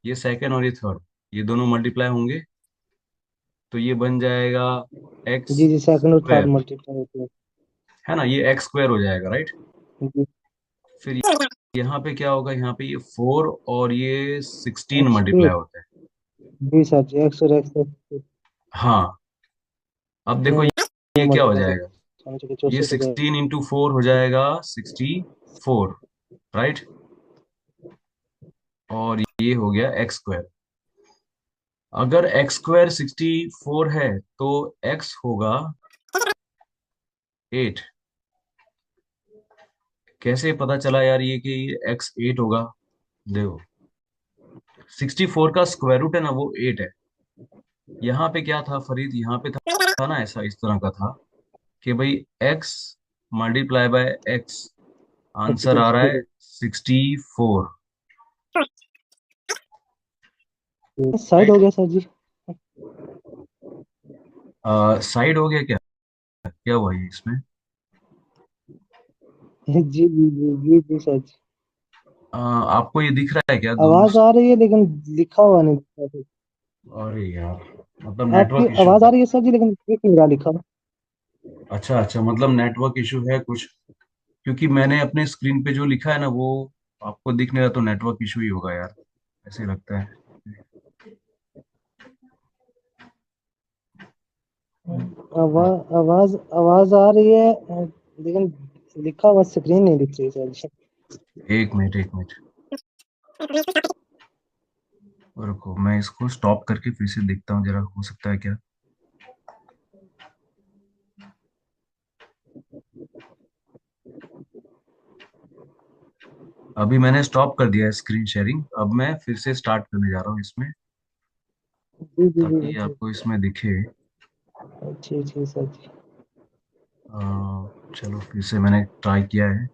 ये सेकंड और ये थर्ड, ये दोनों मल्टीप्लाई होंगे तो ये बन जाएगा एक्स जी जी, सेकंड और थर्ड स्क्वायर। मल्टीप्लाई होते हैं। है ना, ये एक्स स्क्वायर हो जाएगा, राइट। जी। फिर यहाँ पे क्या होगा, यहाँ पे ये 4 और ये 16 एक्स मल्टीप्लाई स्क्वायर। होते हैं। जी सर जी, एक्स और एक्स हाँ, अब देखो ये क्या हो मल्टीप्लाई जाएगा। करते हैं, चलिए ये 64 हो जाएगा। 16 × 4 हो जाएगा 64, राइट। और ये हो गया एक्स स्क्वायर। अगर एक्स स्क्वायर 64 है तो एक्स होगा 8। कैसे पता चला यार ये कि एक्स 8 होगा। देखो, 64 का स्क्वायर रूट है ना, वो 8 है। यहाँ पे क्या था फरीद, यहाँ पे था ना ऐसा, इस तरह का था कि भाई X multiply by X, answer आ रहा है 64। साइड हो राइट। गया सर जी। साइड हो गया क्या, क्या हुआ ये इसमें। जी जी जी जी जी सर जी। आपको ये दिख रहा है क्या दोनों। आवाज आ रही है लेकिन लिखा हुआ नहीं दिख रहा है। अरे यार, मतलब आपकी नेटवर्क इशू आवाज है। आ रही है सर जी, लेकिन दिख नहीं रहा लिखा हुआ। अच्छा अच्छा, मतलब नेटवर्क इशू है कुछ। क्योंकि मैंने अपने स्क्रीन पे जो लिखा है ना वो आपको दिख नहीं रहा, तो नेटवर्क इशू ही होगा यार, ऐसे लगता है। आवाज आवाज आवाज आ रही है, लेकिन लिखा हुआ स्क्रीन नहीं दिख रही सर जी। एक मिनट एक मिनट, रुको मैं इसको स्टॉप करके फिर से देखता हूँ जरा, हो सकता है क्या। अभी मैंने स्टॉप कर दिया है स्क्रीन शेयरिंग, अब मैं फिर से स्टार्ट करने जा रहा हूँ इसमें, जी जी जी ताकि जी। आपको इसमें दिखे। जी जी सर जी। अ, चलो फिर से मैंने ट्राई किया है।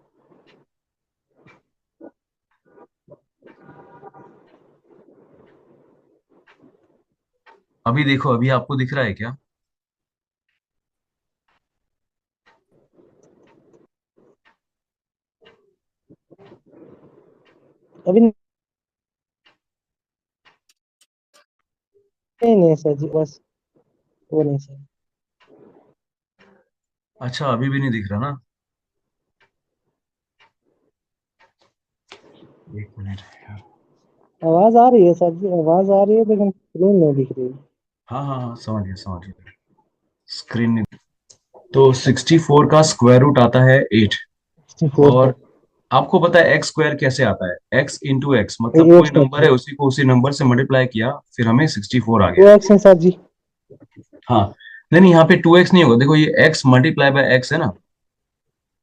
अभी देखो, अभी आपको दिख रहा है क्या। अभी नहीं नहीं सर जी, बस वो नहीं सर। अच्छा, अभी भी नहीं दिख रहा ना। एक मिनट यार। आवाज आ रही है सर जी, आवाज आ रही है लेकिन स्क्रीन नहीं दिख रही। हाँ हाँ हाँ, समझ गया समझ गया। स्क्रीन नहीं। तो 64 का स्क्वायर रूट आता है 8। 64 का। और आपको पता है एक्स स्क्वायर कैसे आता है, एक्स इंटू एक्स, मतलब एट कोई सर नंबर जी। है उसी को उसी नंबर से मल्टीप्लाई किया, फिर हमें 64 आ टू गया। एक्स है सर जी। हाँ, नहीं नहीं, यहाँ पे 2x नहीं होगा, देखो ये x मल्टीप्लाई बाय x है ना,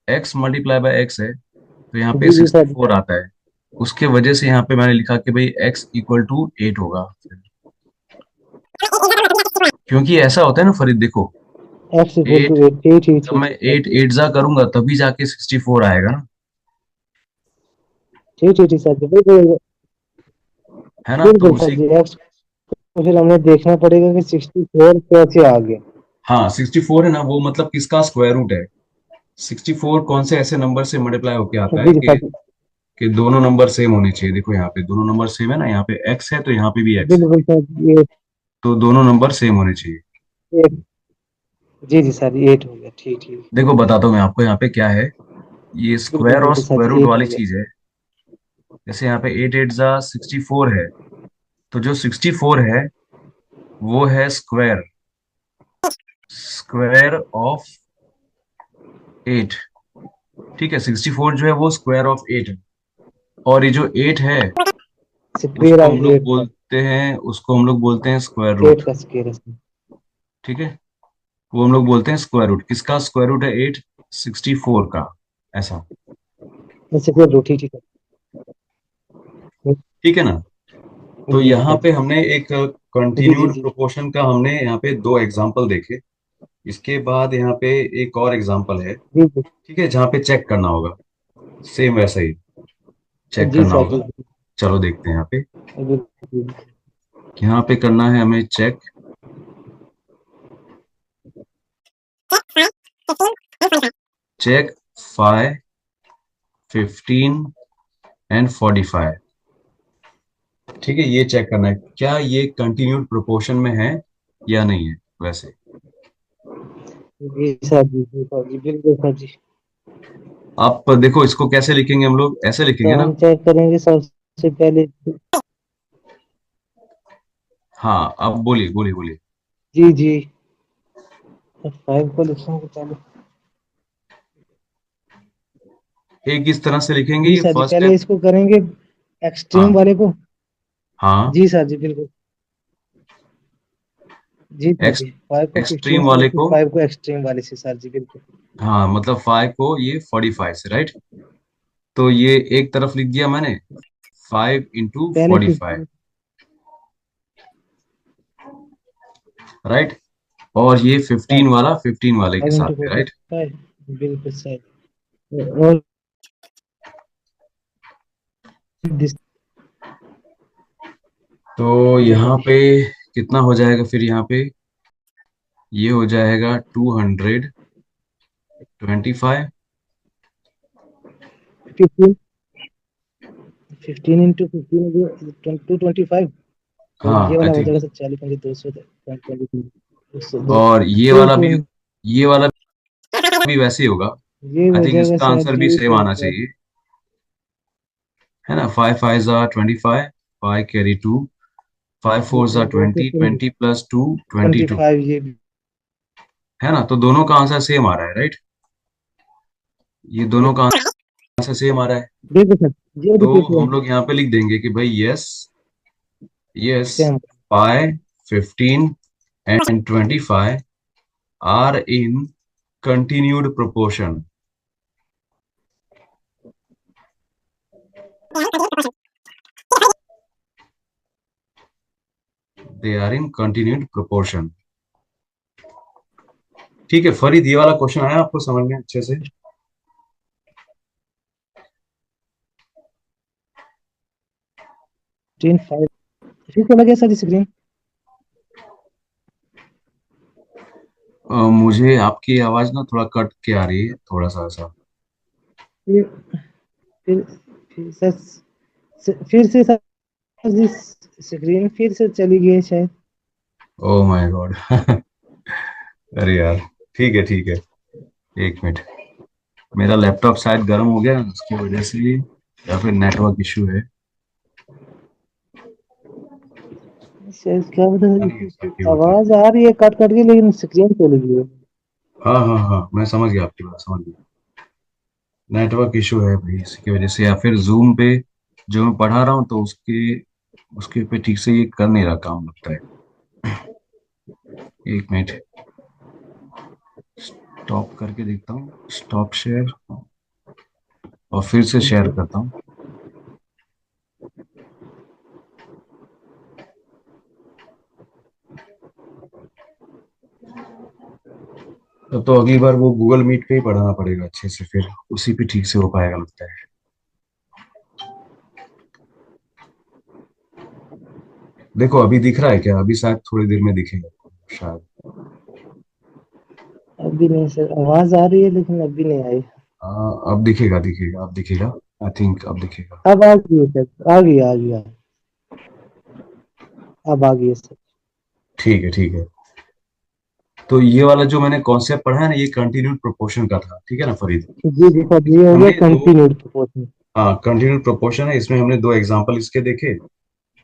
x मल्टीप्लाई बाय x है, तो यहाँ पे जी जी सिक्सटी सर जी। फोर आता है। उसके वजह से यहाँ पे मैंने लिखा कि भाई x इक्वल टू 8 होगा। क्योंकि ऐसा होता है ना फरीद, देखो X equal to 8, eight, eight ही जब थी मैं थी सर एट जी। एट जा करूंगा तभी जाके 64 आएगा ना। ठीक ठीक ठीक सर जी, बिल्कुल। है ना, तो बिल्कुल सर उसी। जी, एक्स तो फिर हमें देखना पड़ेगा कि 64 कैसे आ गए। हाँ, 64 है ना, वो मतलब किसका स्क्वायर रूट है। 64 कौन से ऐसे नंबर से मल्टीप्लाई होके आता है जी जी सर जी। कि दोनों नंबर सेम होने चाहिए। देखो यहाँ पे दोनों नंबर सेम है ना, यहाँ पे x है तो यहाँ पे भी x है, बिल्कुल सर जी, एट। तो दोनों नंबर सेम होने चाहिए। एट। जी जी सर, 8 हो गया, ठीक ठीक। देखो बताता हूँ मैं आपको यहाँ पे क्या है। ये बिल्कुल स्क्वायर और बिल्कुल सर स्क्वायर जी, रूट 8 वाली हो गया। चीज है। जैसे यहाँ पे 8 8 जा 64 है, तो जो 64 है वो है स्क्वायर, स्क्वायर ऑफ 8। ठीक है, 64 जो है वो स्क्वायर ऑफ 8 है। और ये जो 8 है स्क्वायर ऑफ 8 का, उसको हम लोग बोलते हैं स्क्वायर 8 रूट। का स्क्वायर है। ठीक है, वो हम लोग बोलते हैं स्क्वायर रूट। किसका स्क्वायर रूट है 8? 64 का। ऐसा। स्क्वायर रूट, ठीक है। ठीक है ना। तो जी यहाँ सर पे जी। हमने एक जी जी कंटिन्यूड जी। प्रोपोर्शन का हमने यहाँ पे दो एग्जांपल देखे। इसके बाद यहाँ पे एक और एग्जांपल है। जी जी। ठीक है, जहाँ पे चेक करना होगा। सेम वैसा ही चेक जी करना सर जी। होगा। चलो देखते हैं यहाँ पे। जी यहाँ पे करना है हमें चेक। Check 5, 15 and 45। ठीक है, ये चेक करना है क्या ये कंटिन्यूड प्रोपोर्शन में है या नहीं है वैसे। जी सर जी। जी सर जी, बिल्कुल सर जी। आप देखो इसको कैसे लिखेंगे, हम लोग ऐसे तो लिखेंगे ना। हम चेक करेंगे सबसे पहले। हाँ, आप बोलिए बोलिए बोलिए। जी जी। 5 को लिखेंगे पहले। एक इस तरह से लिखेंगे जी ये सर जी, फर्स्ट पहले स्टेप। इसको करेंगे एक्सट्रीम हाँ वाले को। हाँ। जी सर जी, बिल्कुल। जी सर एक्स जी, 5 को 15 एक्सट्रीम से, वाले फिर को। 5 को एक्सट्रीम वाले से सर जी, बिल्कुल। हाँ मतलब 5 को ये 45 से, राइट। तो ये एक तरफ लिख दिया मैंने, 5 into 45। पहले 15। राइट। और ये हाँ, 15 वाला 15 वाले के 5 साथ इंटू में, फोर्टी राइट। फाइव बिल्कुल सही। और दिस। तो जी सर यहाँ जी। पे कितना हो जाएगा फिर यहाँ पे। ये हो जाएगा 225। 15, 15 इंटू 15 225। तो हाँ ये आई वाला हो थिंक। जाएगा सर 40 पंजे 200, 202। और फिर तो ये वाला भी वैसे ही होगा। ये आई हो थिंक जाएगा इसका सर आंसर भी जी सेम फिर आना चाहिए। है ना, 5 5 जार 25, 5 कैरी 2, 5 4 जार 20, 20 प्लस 2, 22। 25 ये भी। है ना, तो दोनों का आंसर सेम आ रहा है, राइट। ये दोनों का आंसर सेम आ रहा है। बिल्कुल सर, ये तो रिपीट हुआ हम लोग यहाँ पे लिख देंगे कि भाई yes, yes, same. 5 15 and 25 are in continued proportion. They are in continued proportion. ठीक है फरीद, ये वाला क्वेश्चन आया आपको समझ में अच्छे से। 15 फिर चला गया सर स्क्रीन। मुझे आपकी आवाज ना थोड़ा कट के आ रही है, थोड़ा सा ऐसा। फिर फिर फिर सर फिर से सर जी, स्क्रीन फिर से चली गई शायद। ओ माय गॉड। अरे यार, ठीक है, एक मिनट। मेरा लैपटॉप शायद गर्म हो गया उसकी वजह से, या फिर नेटवर्क इशू है। शायद क्या बता पता नहीं इसका क्यों होता है। आवाज आ रही है कट कट के, लेकिन स्क्रीन चली गई है। हाँ हाँ हाँ, मैं समझ गया आपकी बात, समझ गया। नेटवर्क इशू है भाई इसकी वजह से, या फिर जूम पे जो मैं पढ़ा रहा हूँ तो उसके उसके पे ठीक से ये कर नहीं रहा काम लगता है। एक मिनट, स्टॉप करके देखता हूँ, स्टॉप शेयर, और फिर से शेयर करता हूँ। तो अगली बार वो गूगल मीट पे ही पढ़ाना पड़ेगा अच्छे से, फिर उसी पे ठीक से हो पाएगा लगता है। देखो अभी दिख रहा है क्या, अभी शायद थोड़ी देर में दिखेगा शायद। अभी नहीं सर, आवाज आ रही है लेकिन अभी नहीं आई। अब दिखेगा दिखेगा, अब दिखेगा। आई थिंक अब दिखेगा। अब आ गई है सर, आ गई आ गई। अब आ गई है सर। ठीक है। तो ये वाला जो मैंने कॉन्सेप्ट पढ़ा है ना, ये कंटिन्यूड प्रोपोर्शन का था, ठीक है ना फरीद। जी जी सर, ये इसमें हो गया हमने दो, कंटिन्यूड प्रोपोर्शन। हाँ कंटिन्यूड प्रोपोर्शन है, इसमें हमने दो एग्जांपल इसके देखे।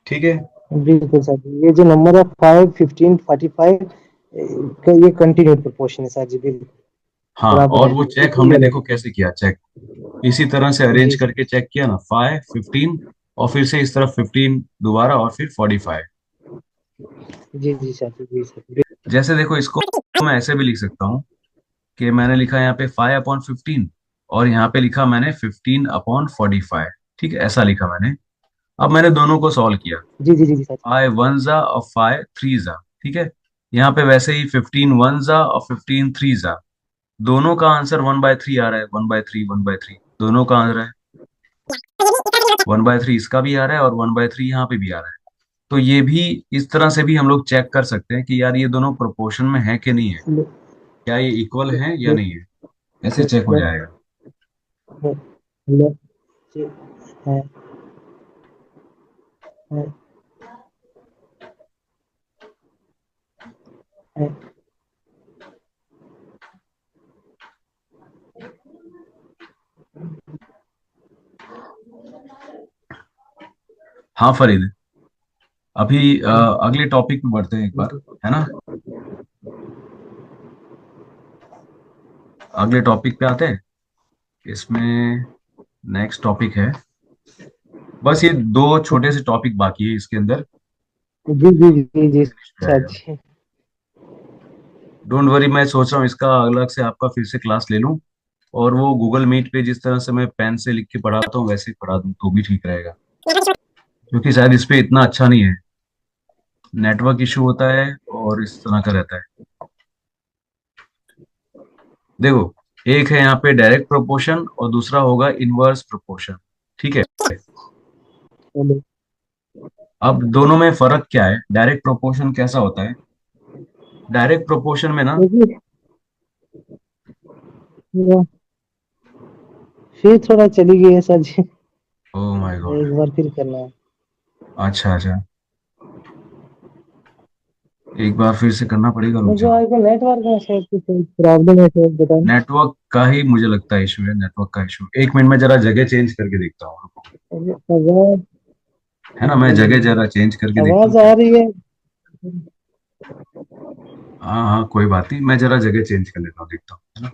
ठीक है। बिल्कुल सर, ये जो नंबर है 5 15 45 का, ये कंटिन्यूड प्रोपोर्शन है सर जी, बिल्कुल। हाँ, बराबर और है, वो चेक बिल्कुल हमने गलत देखो कैसे किया चेक, इसी तरह से है। अरेंज जी करके चेक किया ना, 5 15, और फिर से इस तरफ 15 दोबारा, और फिर 45। जी जी सर, जी सर। जैसे देखो इसको मैं ऐसे भी लिख सकता हूँ कि मैंने लिखा यहाँ पे 5/15, और यहाँ पे लिखा मैंने 15/45। ठीक है, ऐसा लिखा मैंने। अब मैंने दोनों को सॉल्व किया, जी जी जी जी सर। 5 1 और 5 3 ठीक है। यहाँ पे वैसे ही 15 1 और 15 3 दोनों का आंसर 1/3 आ रहा है, 1/3 1/3 दोनों का आंसर है। 1/3 इसका भी आ रहा है और 1/3 यहाँ पे भी आ रहा है। तो ये भी इस तरह से भी हम लोग चेक कर सकते हैं कि यार ये दोनों प्रोपोर्शन में है कि नहीं है, ले, क्या ये इक्वल ले, है या ले, नहीं है, ऐसे ले, चेक हो ले, जाएगा। ले, ले, जी, है, है, है। हाँ फरीद, अभी अगले टॉपिक पे बढ़ते हैं एक बार, है ना। अगले टॉपिक पे आते हैं। इसमें नेक्स्ट टॉपिक है, बस ये दो छोटे से टॉपिक बाकी है इसके अंदर, जी जी जी जी फिनिश हो सर जाएगा। जी। डोंट वरी, मैं सोच रहा हूँ इसका अलग से आपका फिर से क्लास ले लूँ, और वो गूगल मीट पे जिस तरह से मैं पेन से लिख के पढ़ाता हूँ वैसे ही पढ़ा दूँ तो भी ठीक रहेगा, क्योंकि शायद इस पे इतना अच्छा नहीं है, नेटवर्क इशू होता है और इस तरह का रहता है। देखो, एक है यहाँ पे डायरेक्ट प्रोपोर्शन और दूसरा होगा इनवर्स प्रोपोर्शन। ठीक है, चलो, अब दोनों में फर्क क्या है, डायरेक्ट प्रोपोर्शन कैसा होता है, डायरेक्ट प्रोपोर्शन में ना, देखिए, ये फिर थोड़ा चली गई है sir ji. Oh my God, एक बार फिर करना है। अच्छा अच्छा, एक बार फिर से करना पड़ेगा, रुक मुझे जाओ। आज नेटवर्क में शायद कुछ प्रॉब्लम है, शायद बता नहीं। नेटवर्क का ही मुझे लगता है इशू है, नेटवर्क का इशू। एक मिनट में जरा जगह चेंज करके देखता हूँ, रुको। आवाज, है ना, मैं जगह जरा चेंज करके देखता हूँ आवाज क्या। आ रही है। हाँ हाँ, कोई बात नहीं, मैं जरा जगह चेंज कर लेता हूँ, देखता हूँ, है ना।